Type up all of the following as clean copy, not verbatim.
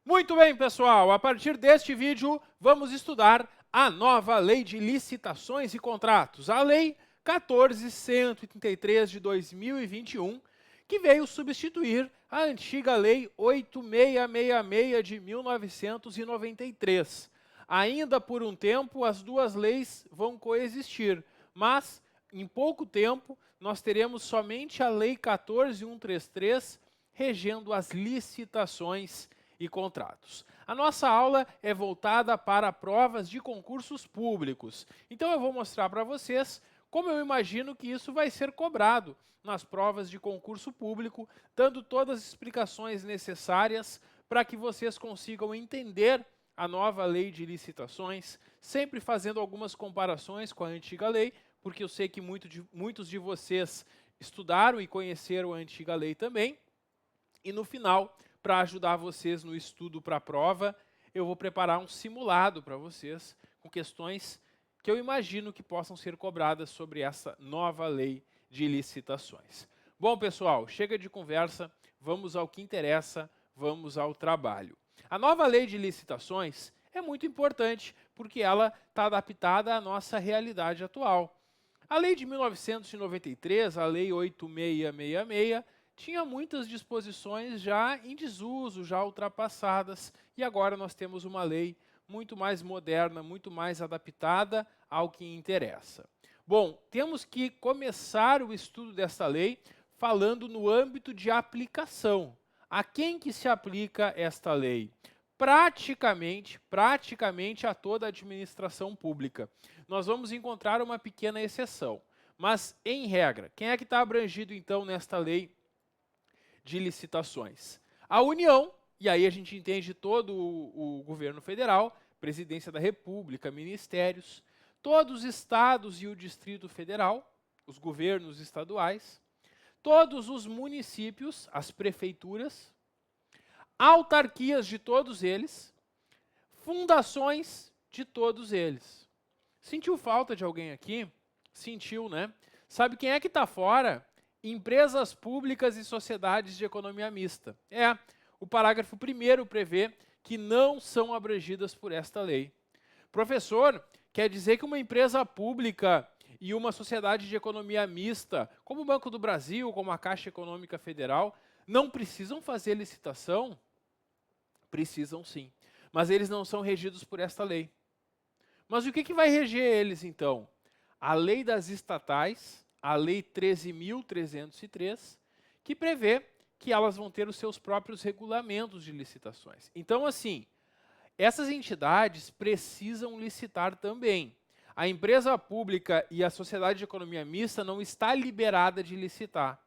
Muito bem, pessoal. A partir deste vídeo, vamos estudar a nova Lei de Licitações e Contratos, a Lei 14.133 de 2021, que veio substituir a antiga Lei 8.666 de 1993. Ainda por um tempo, as duas leis vão coexistir, mas em pouco tempo nós teremos somente a Lei 14.133 regendo as licitações e contratos. A nossa aula é voltada para provas de concursos públicos. Então eu vou mostrar para vocês como eu imagino que isso vai ser cobrado nas provas de concurso público, dando todas as explicações necessárias para que vocês consigam entender a nova lei de licitações, sempre fazendo algumas comparações com a antiga lei, porque eu sei que muitos de vocês estudaram e conheceram a antiga lei também. E no final, para ajudar vocês no estudo para a prova, eu vou preparar um simulado para vocês com questões que eu imagino que possam ser cobradas sobre essa nova lei de licitações. Bom, pessoal, chega de conversa, vamos ao que interessa, vamos ao trabalho. A nova lei de licitações é muito importante porque ela está adaptada à nossa realidade atual. A lei de 1993, a lei 8.666, tinha muitas disposições já em desuso, já ultrapassadas, e agora nós temos uma lei muito mais moderna, muito mais adaptada ao que interessa. Bom, temos que começar o estudo dessa lei falando no âmbito de aplicação. A quem que se aplica esta lei? Praticamente a toda a administração pública. Nós vamos encontrar uma pequena exceção, mas em regra, quem é que está abrangido então nesta lei de licitações? A União, e aí a gente entende todo o governo federal, Presidência da República, ministérios, todos os estados e o Distrito Federal, os governos estaduais, todos os municípios, as prefeituras, autarquias de todos eles, fundações de todos eles. Sentiu falta de alguém aqui? Sentiu, né? Sabe quem é que está fora? Empresas públicas e sociedades de economia mista. O parágrafo 1º prevê que não são abrangidas por esta lei. Professor, quer dizer que uma empresa pública e uma sociedade de economia mista, como o Banco do Brasil, como a Caixa Econômica Federal, não precisam fazer licitação? Precisam sim, mas eles não são regidos por esta lei. Mas o que vai reger eles então? A lei das estatais, a Lei 13.303, que prevê que elas vão ter os seus próprios regulamentos de licitações. Então, assim, essas entidades precisam licitar também. A empresa pública e a sociedade de economia mista não está liberada de licitar,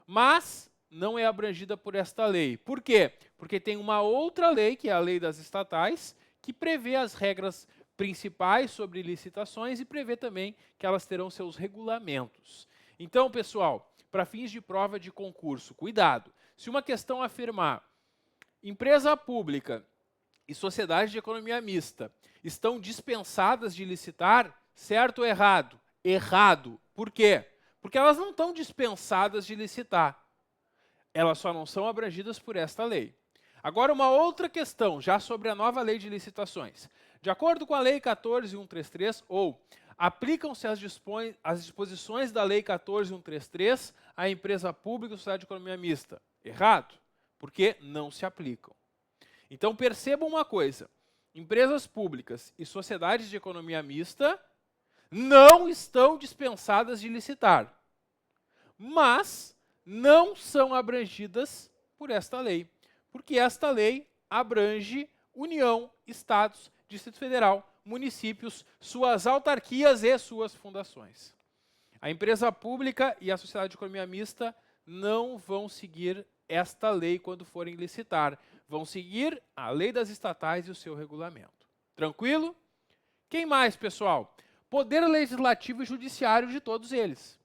mas não é abrangida por esta lei. Por quê? Porque tem uma outra lei, que é a Lei das Estatais, que prevê as regras principais sobre licitações e prevê também que elas terão seus regulamentos. Então, pessoal, para fins de prova de concurso, cuidado. Se uma questão afirmar empresa pública e sociedade de economia mista estão dispensadas de licitar, certo ou errado? Errado. Por quê? Porque elas não estão dispensadas de licitar. Elas só não são abrangidas por esta lei. Agora, uma outra questão, já sobre a nova lei de licitações. De acordo com a Lei 14.133, aplicam-se as disposições da Lei 14.133 à empresa pública e sociedade de economia mista? Errado, porque não se aplicam. Então, percebam uma coisa, empresas públicas e sociedades de economia mista não estão dispensadas de licitar, mas não são abrangidas por esta lei, porque esta lei abrange União, Estados, Distrito Federal, municípios, suas autarquias e suas fundações. A empresa pública e a sociedade de economia mista não vão seguir esta lei quando forem licitar, vão seguir a lei das estatais e o seu regulamento. Tranquilo? Quem mais, pessoal? Poder legislativo e judiciário de todos eles.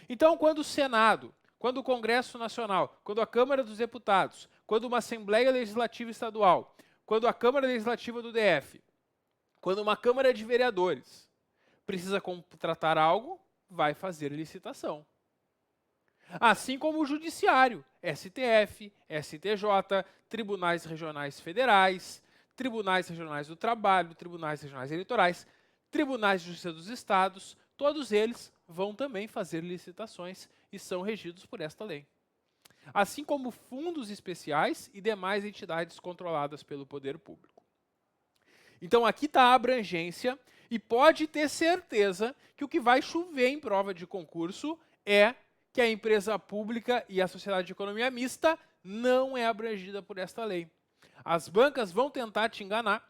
Então, quando o Senado, quando o Congresso Nacional, quando a Câmara dos Deputados, quando uma Assembleia Legislativa Estadual, quando a Câmara Legislativa do DF, quando uma Câmara de Vereadores precisa contratar algo, vai fazer licitação. Assim como o Judiciário, STF, STJ, Tribunais Regionais Federais, Tribunais Regionais do Trabalho, Tribunais Regionais Eleitorais, Tribunais de Justiça dos Estados, todos eles vão também fazer licitações e são regidos por esta lei. Assim como fundos especiais e demais entidades controladas pelo poder público. Então aqui está a abrangência e pode ter certeza que o que vai chover em prova de concurso é que a empresa pública e a sociedade de economia mista não é abrangida por esta lei. As bancas vão tentar te enganar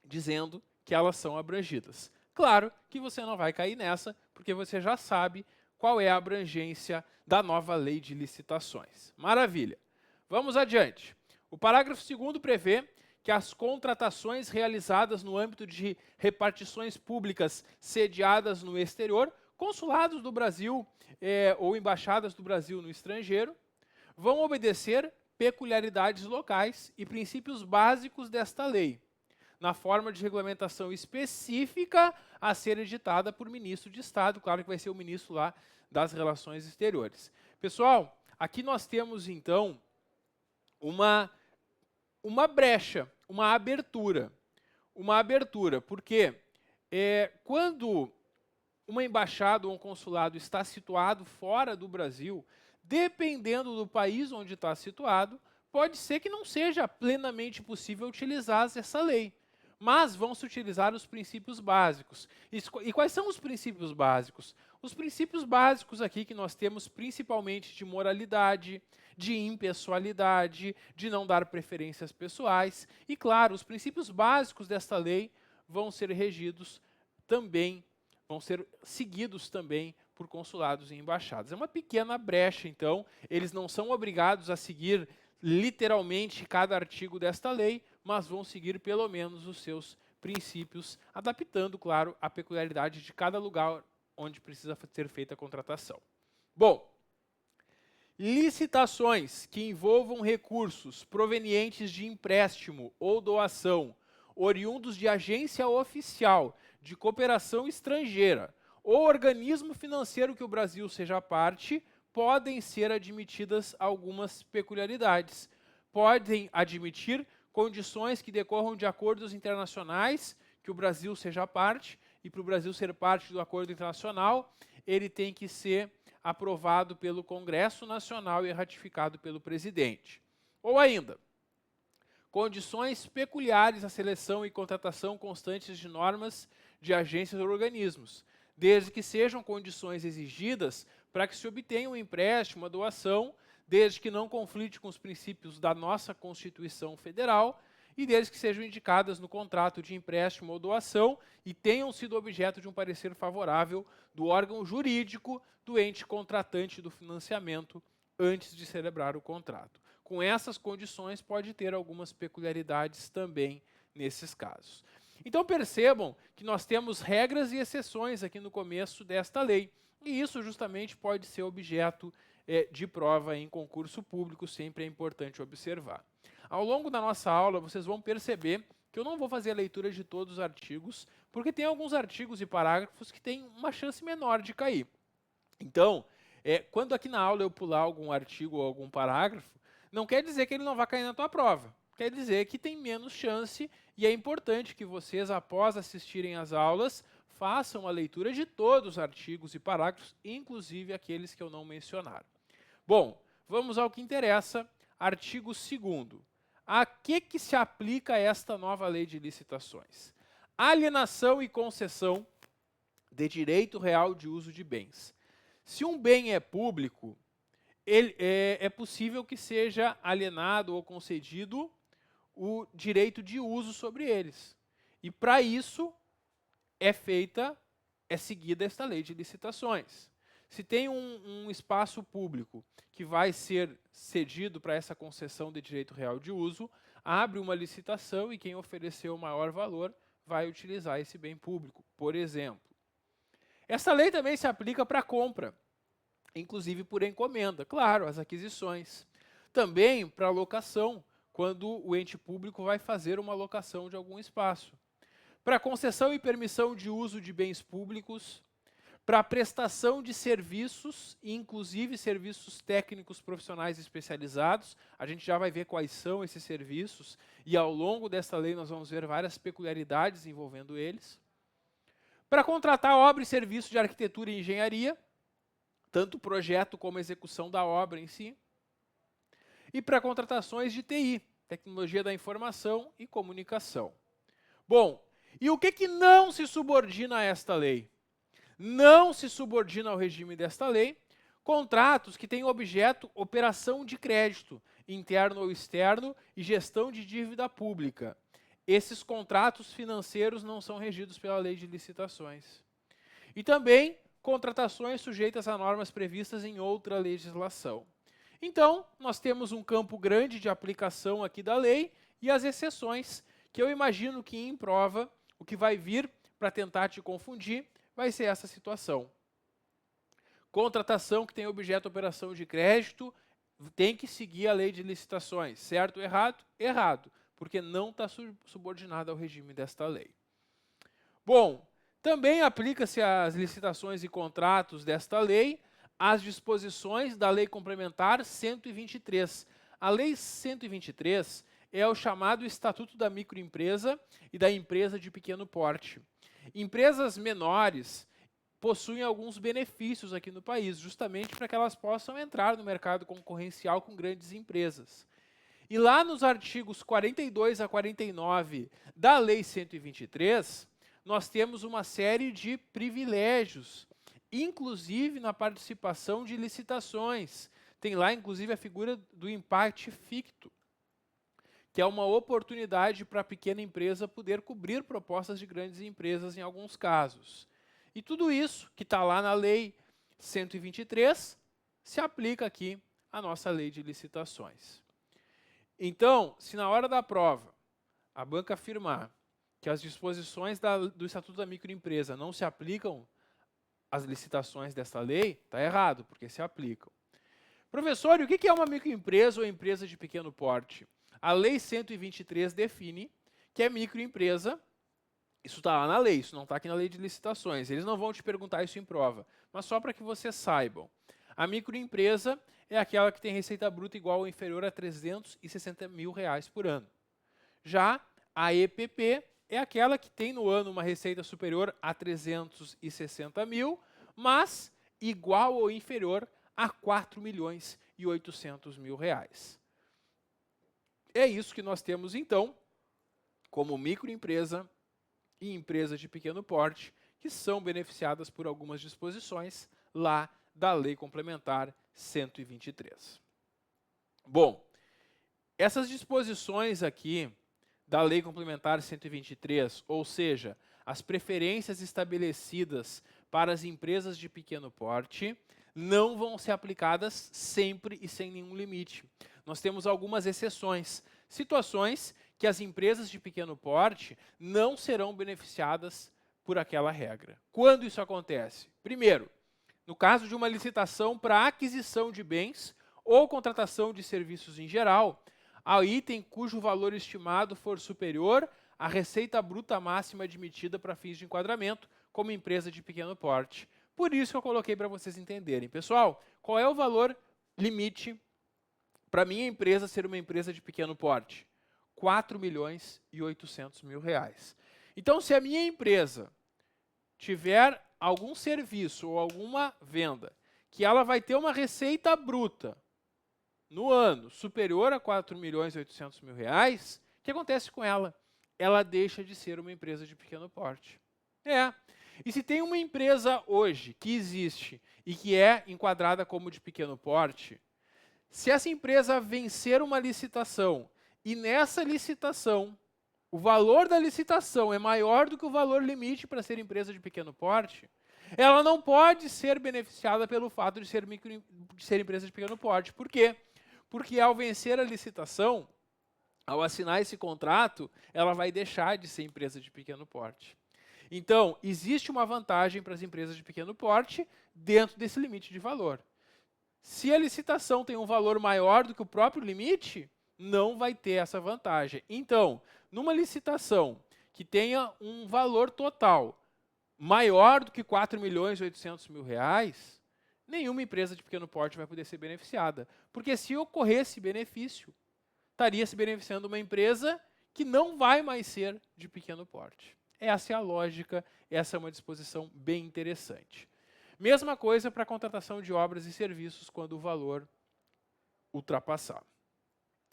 dizendo que elas são abrangidas. Claro que você não vai cair nessa, porque você já sabe qual é a abrangência da nova lei de licitações. Maravilha. Vamos adiante. O parágrafo 2º prevê que as contratações realizadas no âmbito de repartições públicas sediadas no exterior, consulados do Brasil ou embaixadas do Brasil no estrangeiro, vão obedecer peculiaridades locais e princípios básicos desta lei, na forma de regulamentação específica a ser editada por ministro de Estado, claro que vai ser o ministro lá das Relações Exteriores. Pessoal, aqui nós temos então uma brecha, uma abertura, porque quando uma embaixada ou um consulado está situado fora do Brasil, dependendo do país onde está situado, pode ser que não seja plenamente possível utilizar essa lei. Mas vão se utilizar os princípios básicos. E quais são os princípios básicos? Os princípios básicos aqui que nós temos principalmente de moralidade, de impessoalidade, de não dar preferências pessoais. E claro, os princípios básicos desta lei vão ser regidos também, vão ser seguidos também por consulados e embaixadas. É uma pequena brecha, então, eles não são obrigados a seguir literalmente cada artigo desta lei, mas vão seguir pelo menos os seus princípios, adaptando, claro, a peculiaridade de cada lugar onde precisa ser feita a contratação. Bom, licitações que envolvam recursos provenientes de empréstimo ou doação, oriundos de agência oficial, de cooperação estrangeira ou organismo financeiro que o Brasil seja parte, podem ser admitidas algumas peculiaridades. Podem admitir condições que decorram de acordos internacionais, que o Brasil seja parte, e para o Brasil ser parte do acordo internacional, ele tem que ser aprovado pelo Congresso Nacional e ratificado pelo presidente. Ou ainda, condições peculiares à seleção e contratação constantes de normas de agências ou organismos, desde que sejam condições exigidas para que se obtenha um empréstimo, uma doação, desde que não conflite com os princípios da nossa Constituição Federal e desde que sejam indicadas no contrato de empréstimo ou doação e tenham sido objeto de um parecer favorável do órgão jurídico do ente contratante do financiamento antes de celebrar o contrato. Com essas condições, pode ter algumas peculiaridades também nesses casos. Então percebam que nós temos regras e exceções aqui no começo desta lei, e isso justamente pode ser objeto de prova em concurso público, sempre é importante observar. Ao longo da nossa aula, vocês vão perceber que eu não vou fazer a leitura de todos os artigos, porque tem alguns artigos e parágrafos que têm uma chance menor de cair. Então, quando aqui na aula eu pular algum artigo ou algum parágrafo, não quer dizer que ele não vai cair na tua prova. Quer dizer que tem menos chance e é importante que vocês, após assistirem às aulas, façam a leitura de todos os artigos e parágrafos, inclusive aqueles que eu não mencionar. Bom, vamos ao que interessa. Artigo 2º. A que se aplica esta nova lei de licitações? Alienação e concessão de direito real de uso de bens. Se um bem é público, é possível que seja alienado ou concedido o direito de uso sobre eles. E para isso é seguida esta lei de licitações. Se tem um espaço público que vai ser cedido para essa concessão de direito real de uso, abre uma licitação e quem ofereceu o maior valor vai utilizar esse bem público, por exemplo. Essa lei também se aplica para a compra, inclusive por encomenda, claro, as aquisições. Também para locação, quando o ente público vai fazer uma locação de algum espaço. Para concessão e permissão de uso de bens públicos, para a prestação de serviços, inclusive serviços técnicos profissionais especializados. A gente já vai ver quais são esses serviços e ao longo dessa lei nós vamos ver várias peculiaridades envolvendo eles. Para contratar obra e serviço de arquitetura e engenharia, tanto o projeto como a execução da obra em si. E para contratações de TI, tecnologia da informação e comunicação. Bom, e o que não se subordina a esta lei? Não se subordina ao regime desta lei contratos que têm objeto operação de crédito, interno ou externo, e gestão de dívida pública. Esses contratos financeiros não são regidos pela lei de licitações. E também contratações sujeitas a normas previstas em outra legislação. Então, nós temos um campo grande de aplicação aqui da lei e as exceções, que eu imagino que em prova, o que vai vir para tentar te confundir, vai ser essa situação. Contratação que tem objeto operação de crédito tem que seguir a lei de licitações. Certo ou errado? Errado, porque não está subordinada ao regime desta lei. Bom, também aplica-se às licitações e contratos desta lei as disposições da Lei Complementar 123. A Lei 123 é o chamado Estatuto da Microempresa e da Empresa de Pequeno Porte. Empresas menores possuem alguns benefícios aqui no país, justamente para que elas possam entrar no mercado concorrencial com grandes empresas. E lá nos artigos 42 a 49 da Lei 123, nós temos uma série de privilégios, inclusive na participação de licitações. Tem lá, inclusive, a figura do impact ficto, que é uma oportunidade para a pequena empresa poder cobrir propostas de grandes empresas em alguns casos. E tudo isso que está lá na Lei 123 se aplica aqui à nossa Lei de Licitações. Então, se na hora da prova a banca afirmar que as disposições do Estatuto da Microempresa não se aplicam às licitações desta lei, está errado, porque se aplicam. Professor, e o que é uma microempresa ou empresa de pequeno porte? A Lei 123 define que é microempresa, isso está lá na lei, isso não está aqui na Lei de Licitações. Eles não vão te perguntar isso em prova, mas só para que vocês saibam. A microempresa é aquela que tem receita bruta igual ou inferior a R$360 mil por ano. Já a EPP é aquela que tem no ano uma receita superior a 360 mil, mas igual ou inferior a R$4.800.000. É isso que nós temos, então, como microempresa e empresa de pequeno porte, que são beneficiadas por algumas disposições lá da Lei Complementar 123. Bom, essas disposições aqui da Lei Complementar 123, ou seja, as preferências estabelecidas para as empresas de pequeno porte, não vão ser aplicadas sempre e sem nenhum limite. Nós temos algumas exceções, situações que as empresas de pequeno porte não serão beneficiadas por aquela regra. Quando isso acontece? Primeiro, no caso de uma licitação para aquisição de bens ou contratação de serviços em geral, a item cujo valor estimado for superior à receita bruta máxima admitida para fins de enquadramento como empresa de pequeno porte. Por isso que eu coloquei para vocês entenderem. Pessoal, qual é o valor limite para minha empresa ser uma empresa de pequeno porte? R$4.800.000. Então, se a minha empresa tiver algum serviço ou alguma venda que ela vai ter uma receita bruta no ano superior a R$4.800.000, o que acontece com ela? Ela deixa de ser uma empresa de pequeno porte. E se tem uma empresa hoje que existe e que é enquadrada como de pequeno porte, se essa empresa vencer uma licitação e nessa licitação o valor da licitação é maior do que o valor limite para ser empresa de pequeno porte, ela não pode ser beneficiada pelo fato de ser empresa de pequeno porte. Por quê? Porque ao vencer a licitação, ao assinar esse contrato, ela vai deixar de ser empresa de pequeno porte. Então, existe uma vantagem para as empresas de pequeno porte dentro desse limite de valor. Se a licitação tem um valor maior do que o próprio limite, não vai ter essa vantagem. Então, numa licitação que tenha um valor total maior do que 4.800.000 reais, nenhuma empresa de pequeno porte vai poder ser beneficiada. Porque se ocorresse benefício, estaria se beneficiando uma empresa que não vai mais ser de pequeno porte. Essa é a lógica, essa é uma disposição bem interessante. Mesma coisa para a contratação de obras e serviços quando o valor ultrapassar.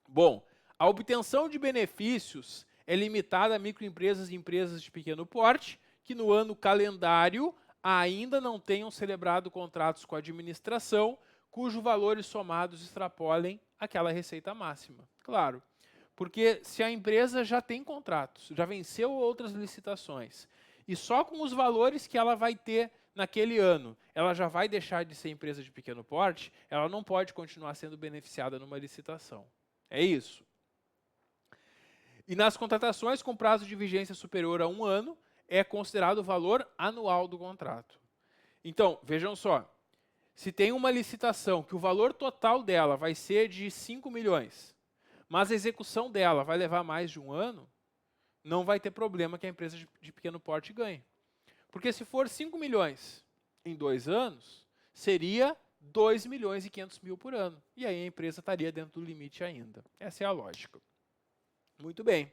Bom, a obtenção de benefícios é limitada a microempresas e empresas de pequeno porte que no ano calendário ainda não tenham celebrado contratos com a administração cujos valores somados extrapolem aquela receita máxima. Claro, porque se a empresa já tem contratos, já venceu outras licitações, e só com os valores que ela vai ter naquele ano, ela já vai deixar de ser empresa de pequeno porte, ela não pode continuar sendo beneficiada numa licitação. É isso. E nas contratações com prazo de vigência superior a 1 ano, é considerado o valor anual do contrato. Então, vejam só, se tem uma licitação que o valor total dela vai ser de 5 milhões, mas a execução dela vai levar mais de 1 ano, não vai ter problema que a empresa de pequeno porte ganhe. Porque se for 5 milhões em 2 anos, seria 2.500.000 por ano. E aí a empresa estaria dentro do limite ainda. Essa é a lógica. Muito bem.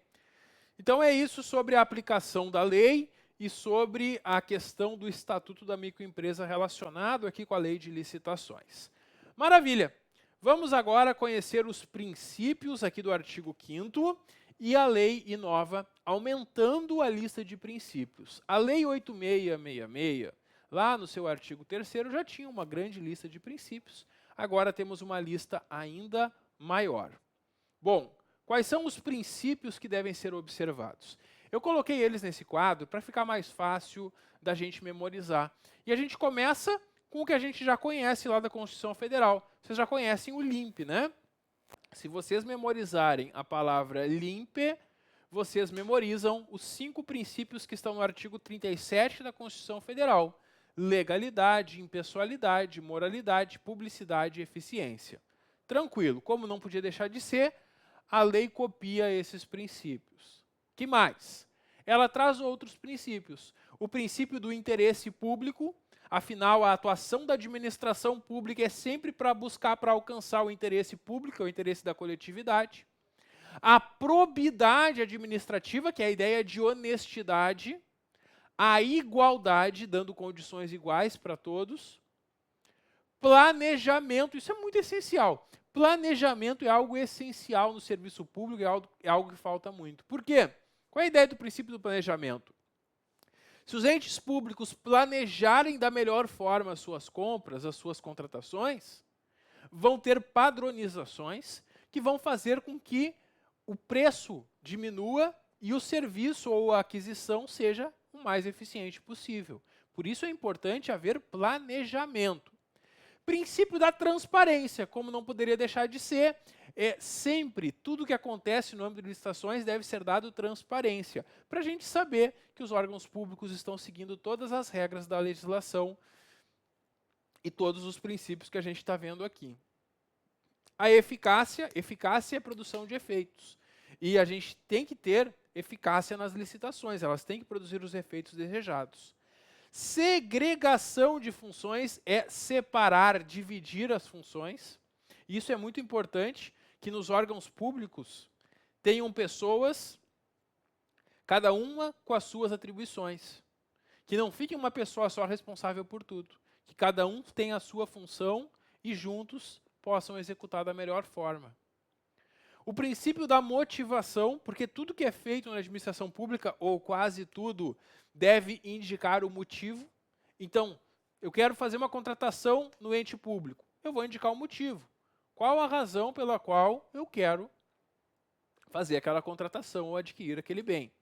Então é isso sobre a aplicação da lei e sobre a questão do Estatuto da Microempresa relacionado aqui com a Lei de Licitações. Maravilha! Vamos agora conhecer os princípios aqui do artigo 5º e a lei inova, aumentando a lista de princípios. A Lei 8666, lá no seu artigo 3º, já tinha uma grande lista de princípios. Agora temos uma lista ainda maior. Bom, quais são os princípios que devem ser observados? Eu coloquei eles nesse quadro para ficar mais fácil da gente memorizar. E a gente começa com o que a gente já conhece lá da Constituição Federal. Vocês já conhecem o LIMP, né? Se vocês memorizarem a palavra LIMP, vocês memorizam os 5 princípios que estão no artigo 37 da Constituição Federal. Legalidade, impessoalidade, moralidade, publicidade e eficiência. Tranquilo, como não podia deixar de ser, a lei copia esses princípios. Que mais? Ela traz outros princípios. O princípio do interesse público, afinal, a atuação da administração pública é sempre para buscar, para alcançar o interesse público, o interesse da coletividade. A probidade administrativa, que é a ideia de honestidade. A igualdade, dando condições iguais para todos. Planejamento, isso é muito essencial. Planejamento é algo essencial no serviço público, é algo que falta muito. Por quê? Qual é a ideia do princípio do planejamento? Se os entes públicos planejarem da melhor forma as suas compras, as suas contratações, vão ter padronizações que vão fazer com que o preço diminua e o serviço ou a aquisição seja o mais eficiente possível. Por isso é importante haver planejamento. Princípio da transparência, como não poderia deixar de ser, sempre tudo que acontece no âmbito de licitações deve ser dado transparência, para a gente saber que os órgãos públicos estão seguindo todas as regras da legislação e todos os princípios que a gente está vendo aqui. A eficácia é a produção de efeitos. E a gente tem que ter eficácia nas licitações, elas têm que produzir os efeitos desejados. Segregação de funções é separar, dividir as funções. Isso é muito importante, que nos órgãos públicos tenham pessoas, cada uma com as suas atribuições. Que não fique uma pessoa só responsável por tudo. Que cada um tenha a sua função e juntos possam executar da melhor forma. O princípio da motivação, porque tudo que é feito na administração pública, ou quase tudo, deve indicar o motivo. Então, eu quero fazer uma contratação no ente público. Eu vou indicar o motivo. Qual a razão pela qual eu quero fazer aquela contratação ou adquirir aquele bem?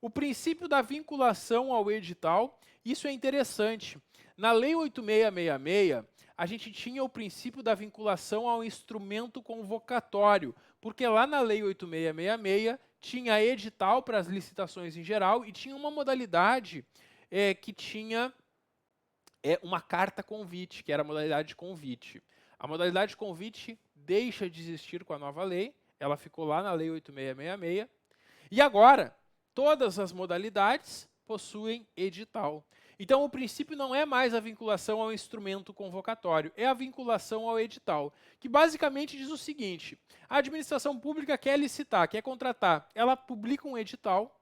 O princípio da vinculação ao edital, isso é interessante. Na Lei 8666, a gente tinha o princípio da vinculação ao instrumento convocatório, porque lá na Lei 8666 tinha edital para as licitações em geral e tinha uma modalidade que tinha uma carta convite, que era a modalidade de convite. A modalidade de convite deixa de existir com a nova lei, ela ficou lá na Lei 8666, e agora todas as modalidades possuem edital. Então, o princípio não é mais a vinculação ao instrumento convocatório, é a vinculação ao edital, que basicamente diz o seguinte: a administração pública quer licitar, quer contratar, ela publica um edital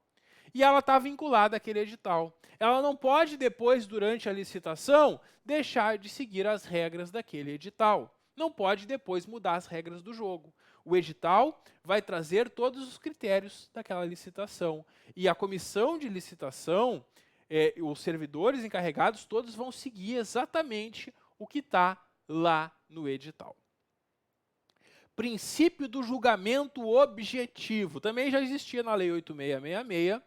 e ela está vinculada àquele edital. Ela não pode depois, durante a licitação, deixar de seguir as regras daquele edital. Não pode depois mudar as regras do jogo. O edital vai trazer todos os critérios daquela licitação. E a comissão de licitação, os servidores encarregados, todos vão seguir exatamente o que está lá no edital. Princípio do julgamento objetivo. Também já existia na Lei 8666,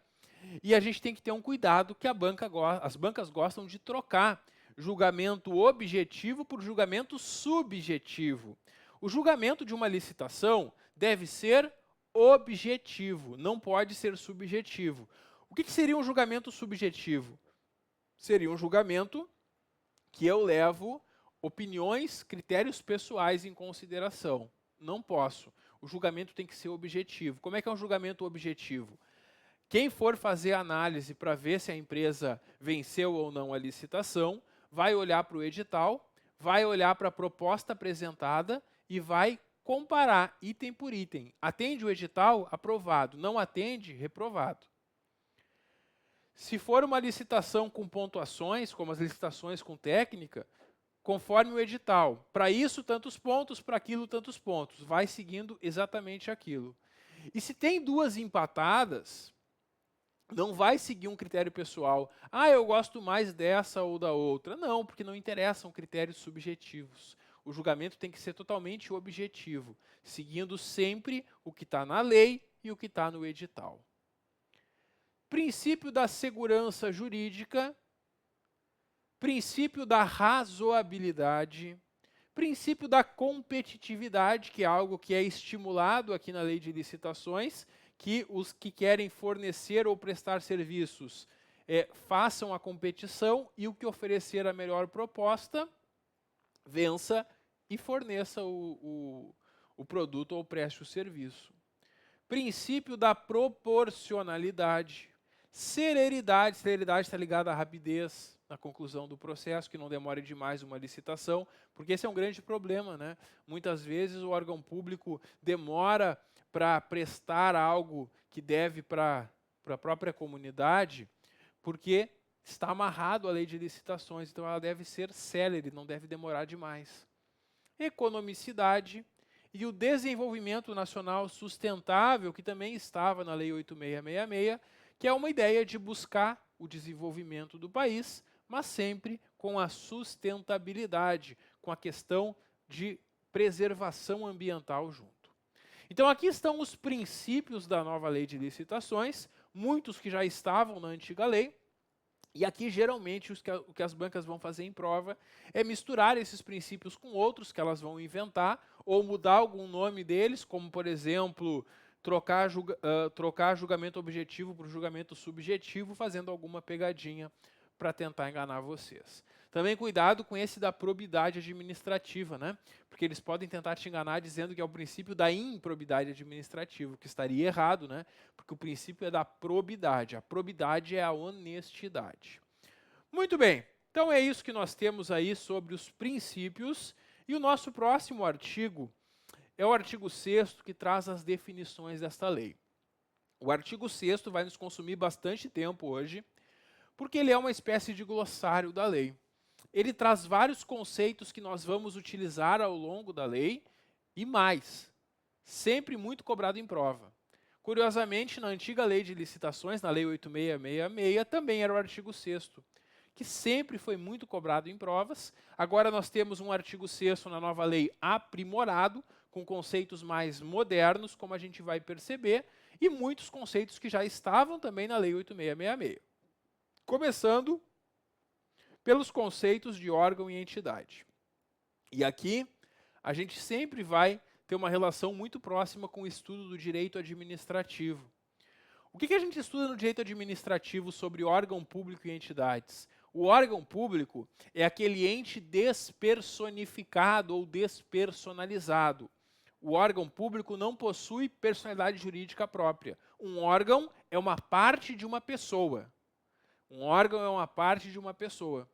e a gente tem que ter um cuidado que as bancas gostam de trocar julgamento objetivo por julgamento subjetivo. O julgamento de uma licitação deve ser objetivo, não pode ser subjetivo. O que seria um julgamento subjetivo? Seria um julgamento que eu levo opiniões, critérios pessoais em consideração. Não posso. O julgamento tem que ser objetivo. Como é que é um julgamento objetivo? Quem for fazer análise para ver se a empresa venceu ou não a licitação, vai olhar para o edital, vai olhar para a proposta apresentada e vai comparar item por item. Atende o edital? Aprovado. Não atende? Reprovado. Se for uma licitação com pontuações, como as licitações com técnica, conforme o edital, para isso tantos pontos, para aquilo tantos pontos, vai seguindo exatamente aquilo. E se tem duas empatadas, não vai seguir um critério pessoal. Ah, eu gosto mais dessa ou da outra. Não, porque não interessam critérios subjetivos. O julgamento tem que ser totalmente objetivo, seguindo sempre o que está na lei e o que está no edital. Princípio da segurança jurídica, princípio da razoabilidade, princípio da competitividade, que é algo que é estimulado aqui na Lei de Licitações, que os que querem fornecer ou prestar serviços façam a competição e o que oferecer a melhor proposta, vença e forneça o produto ou preste o serviço. Princípio da proporcionalidade. Celeridade está ligada à rapidez na conclusão do processo, que não demore demais uma licitação, porque esse é um grande problema, né? Muitas vezes o órgão público demora para prestar algo que deve para a própria comunidade, porque está amarrado à lei de licitações, então ela deve ser célere, não deve demorar demais. Economicidade e o desenvolvimento nacional sustentável, que também estava na Lei 8666, que é uma ideia de buscar o desenvolvimento do país, mas sempre com a sustentabilidade, com a questão de preservação ambiental junto. Então aqui estão os princípios da nova Lei de Licitações, muitos que já estavam na antiga lei, e aqui geralmente o que as bancas vão fazer em prova é misturar esses princípios com outros que elas vão inventar, ou mudar algum nome deles, como por exemplo, trocar julgamento objetivo por julgamento subjetivo, fazendo alguma pegadinha para tentar enganar vocês. Também cuidado com esse da probidade administrativa, né? Porque eles podem tentar te enganar dizendo que é o princípio da improbidade administrativa, que estaria errado, né? Porque o princípio é da probidade. A probidade é a honestidade. Muito bem, então é isso que nós temos aí sobre os princípios. E o nosso próximo artigo é o artigo 6º, que traz as definições desta lei. O artigo 6º vai nos consumir bastante tempo hoje, porque ele é uma espécie de glossário da lei. Ele traz vários conceitos que nós vamos utilizar ao longo da lei e mais, sempre muito cobrado em prova. Curiosamente, na antiga Lei de Licitações, na Lei 8666, também era o artigo 6º, que sempre foi muito cobrado em provas. Agora nós temos um artigo 6º na nova lei aprimorado, com conceitos mais modernos, como a gente vai perceber, e muitos conceitos que já estavam também na Lei 8666. Começando pelos conceitos de órgão e entidade. E aqui a gente sempre vai ter uma relação muito próxima com o estudo do direito administrativo. O que a gente estuda no direito administrativo sobre órgão público e entidades? O órgão público é aquele ente despersonificado ou despersonalizado. O órgão público não possui personalidade jurídica própria. Um órgão é uma parte de uma pessoa. Um órgão é uma parte de uma pessoa.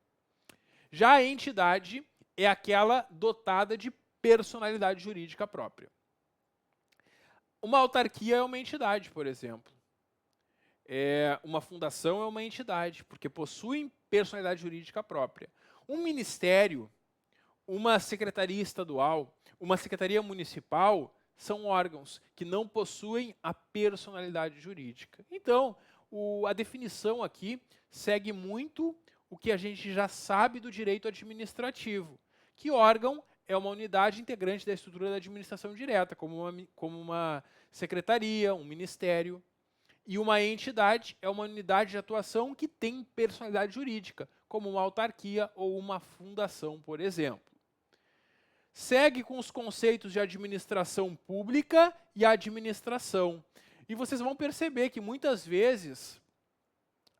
Já a entidade é aquela dotada de personalidade jurídica própria. Uma autarquia é uma entidade, por exemplo. Uma fundação é uma entidade, porque possuem personalidade jurídica própria. Um ministério, uma secretaria estadual, uma secretaria municipal são órgãos que não possuem a personalidade jurídica. Então, a definição aqui segue muito o que a gente já sabe do direito administrativo, que órgão é uma unidade integrante da estrutura da administração direta, como uma secretaria, um ministério. E uma entidade é uma unidade de atuação que tem personalidade jurídica, como uma autarquia ou uma fundação, por exemplo. Segue com os conceitos de administração pública e administração. E vocês vão perceber que muitas vezes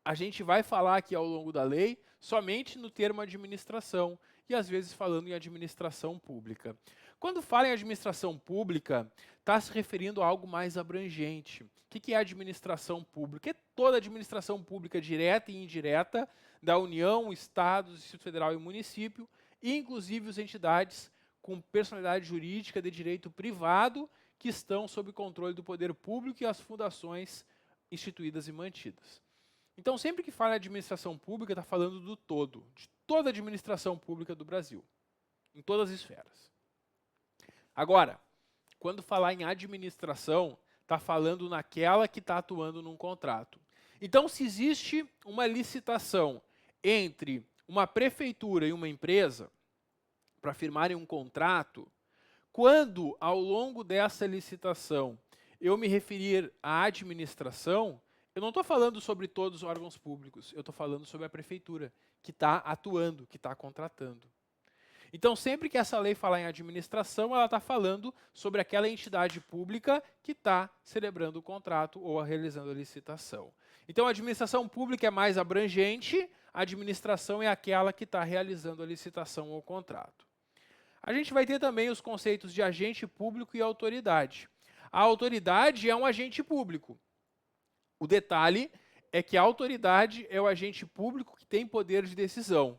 a gente vai falar aqui ao longo da lei somente no termo administração e às vezes falando em administração pública. Quando fala em administração pública, está se referindo a algo mais abrangente. O que é administração pública? É toda a administração pública direta e indireta da União, Estados, Distrito Federal e município, e inclusive as entidades com personalidade jurídica de direito privado que estão sob controle do poder público e as fundações instituídas e mantidas. Então, sempre que fala em administração pública, está falando do todo, de toda a administração pública do Brasil, em todas as esferas. Agora, quando falar em administração, está falando naquela que está atuando num contrato. Então, se existe uma licitação entre uma prefeitura e uma empresa para firmarem um contrato, quando, ao longo dessa licitação, eu me referir à administração, eu não estou falando sobre todos os órgãos públicos, eu estou falando sobre a prefeitura, que está atuando, que está contratando. Então, sempre que essa lei falar em administração, ela está falando sobre aquela entidade pública que está celebrando o contrato ou realizando a licitação. Então, a administração pública é mais abrangente, a administração é aquela que está realizando a licitação ou contrato. A gente vai ter também os conceitos de agente público e autoridade. A autoridade é um agente público. O detalhe é que a autoridade é o agente público que tem poder de decisão.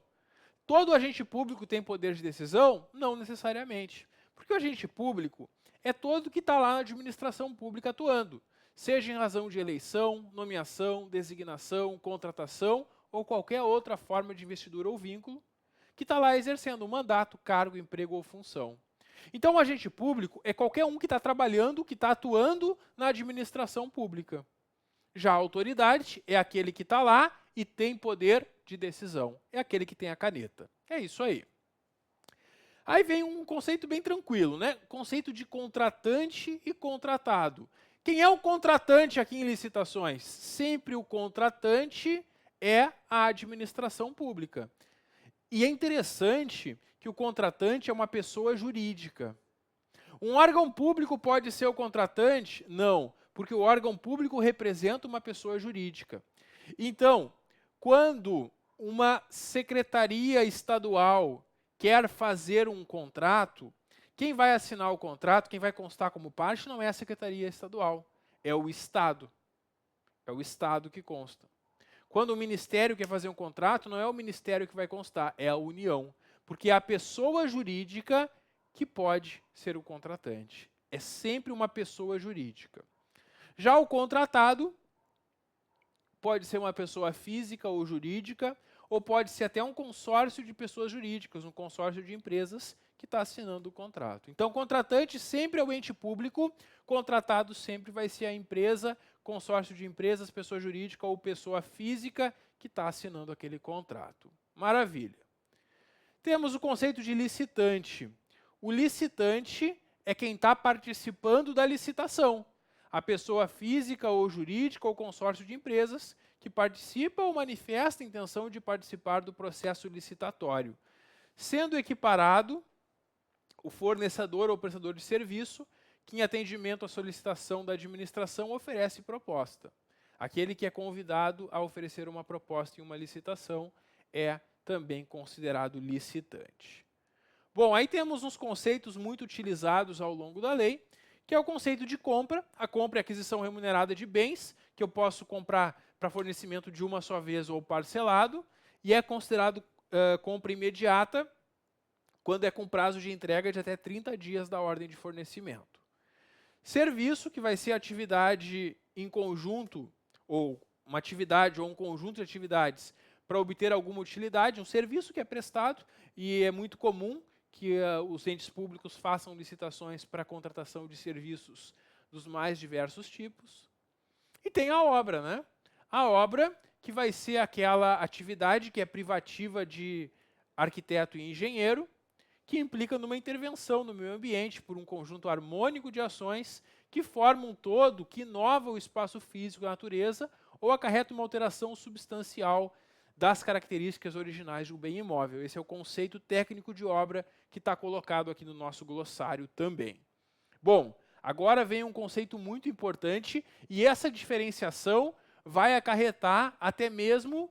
Todo agente público tem poder de decisão? Não necessariamente. Porque o agente público é todo que está lá na administração pública atuando, seja em razão de eleição, nomeação, designação, contratação ou qualquer outra forma de investidura ou vínculo, que está lá exercendo um mandato, cargo, emprego ou função. Então, o agente público é qualquer um que está trabalhando, que está atuando na administração pública. Já a autoridade é aquele que está lá e tem poder de decisão. É aquele que tem a caneta. É isso aí. Aí vem um conceito bem tranquilo, né? Conceito de contratante e contratado. Quem é o contratante aqui em licitações? Sempre o contratante é a administração pública. E é interessante que o contratante é uma pessoa jurídica. Um órgão público pode ser o contratante? Não, porque o órgão público representa uma pessoa jurídica. Então, quando uma secretaria estadual quer fazer um contrato, quem vai assinar o contrato, quem vai constar como parte, não é a secretaria estadual, é o Estado. É o Estado que consta. Quando o Ministério quer fazer um contrato, não é o Ministério que vai constar, é a União. Porque é a pessoa jurídica que pode ser o contratante. É sempre uma pessoa jurídica. Já o contratado pode ser uma pessoa física ou jurídica, ou pode ser até um consórcio de pessoas jurídicas, um consórcio de empresas que está assinando o contrato. Então, contratante sempre é o ente público, contratado sempre vai ser a empresa, consórcio de empresas, pessoa jurídica ou pessoa física que está assinando aquele contrato. Maravilha. Temos o conceito de licitante. O licitante é quem está participando da licitação. A pessoa física ou jurídica ou consórcio de empresas que participa ou manifesta a intenção de participar do processo licitatório, sendo equiparado o fornecedor ou prestador de serviço que, em atendimento à solicitação da administração, oferece proposta. Aquele que é convidado a oferecer uma proposta em uma licitação é também considerado licitante. Bom, aí temos uns conceitos muito utilizados ao longo da lei, que é o conceito de compra. A compra é a aquisição remunerada de bens, que eu posso comprar para fornecimento de uma só vez ou parcelado, e é considerado compra imediata quando é com prazo de entrega de até 30 dias da ordem de fornecimento. Serviço, que vai ser atividade em conjunto, ou uma atividade ou um conjunto de atividades para obter alguma utilidade, um serviço que é prestado, e é muito comum que os entes públicos façam licitações para a contratação de serviços dos mais diversos tipos. E tem a obra, né? A obra, que vai ser aquela atividade que é privativa de arquiteto e engenheiro, que implica numa intervenção no meio ambiente por um conjunto harmônico de ações que formam um todo que inova o espaço físico da natureza ou acarreta uma alteração substancial das características originais de um bem imóvel. Esse é o conceito técnico de obra que está colocado aqui no nosso glossário também. Bom, agora vem um conceito muito importante e essa diferenciação vai acarretar até mesmo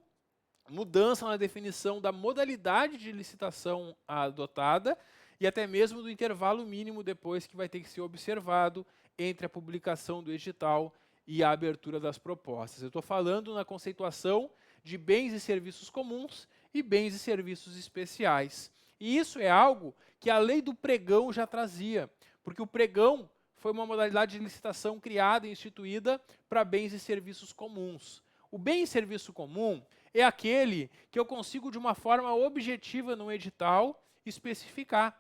mudança na definição da modalidade de licitação adotada e até mesmo do intervalo mínimo depois que vai ter que ser observado entre a publicação do edital e a abertura das propostas. Eu estou falando na conceituação de bens e serviços comuns e bens e serviços especiais. E isso é algo que a lei do pregão já trazia, porque o pregão foi uma modalidade de licitação criada e instituída para bens e serviços comuns. O bem e serviço comum é aquele que eu consigo, de uma forma objetiva no edital, especificar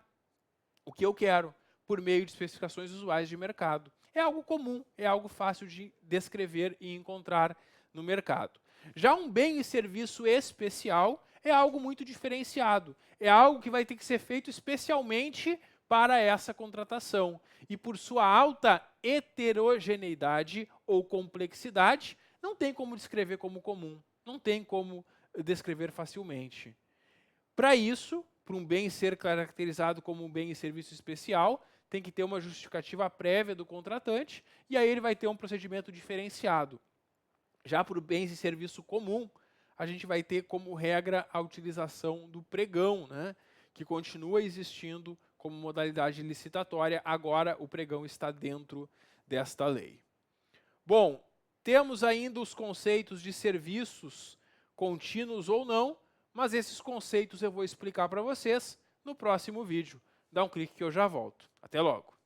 o que eu quero por meio de especificações usuais de mercado. É algo comum, é algo fácil de descrever e encontrar no mercado. Já um bem e serviço especial é algo muito diferenciado. É algo que vai ter que ser feito especialmente para essa contratação. E por sua alta heterogeneidade ou complexidade, não tem como descrever como comum, não tem como descrever facilmente. Para isso, para um bem ser caracterizado como um bem e serviço especial, tem que ter uma justificativa prévia do contratante, e aí ele vai ter um procedimento diferenciado. Já para o bens e serviço comum, a gente vai ter como regra a utilização do pregão, né, que continua existindo como modalidade licitatória, agora o pregão está dentro desta lei. Bom, temos ainda os conceitos de serviços contínuos ou não, mas esses conceitos eu vou explicar para vocês no próximo vídeo. Dá um clique que eu já volto. Até logo!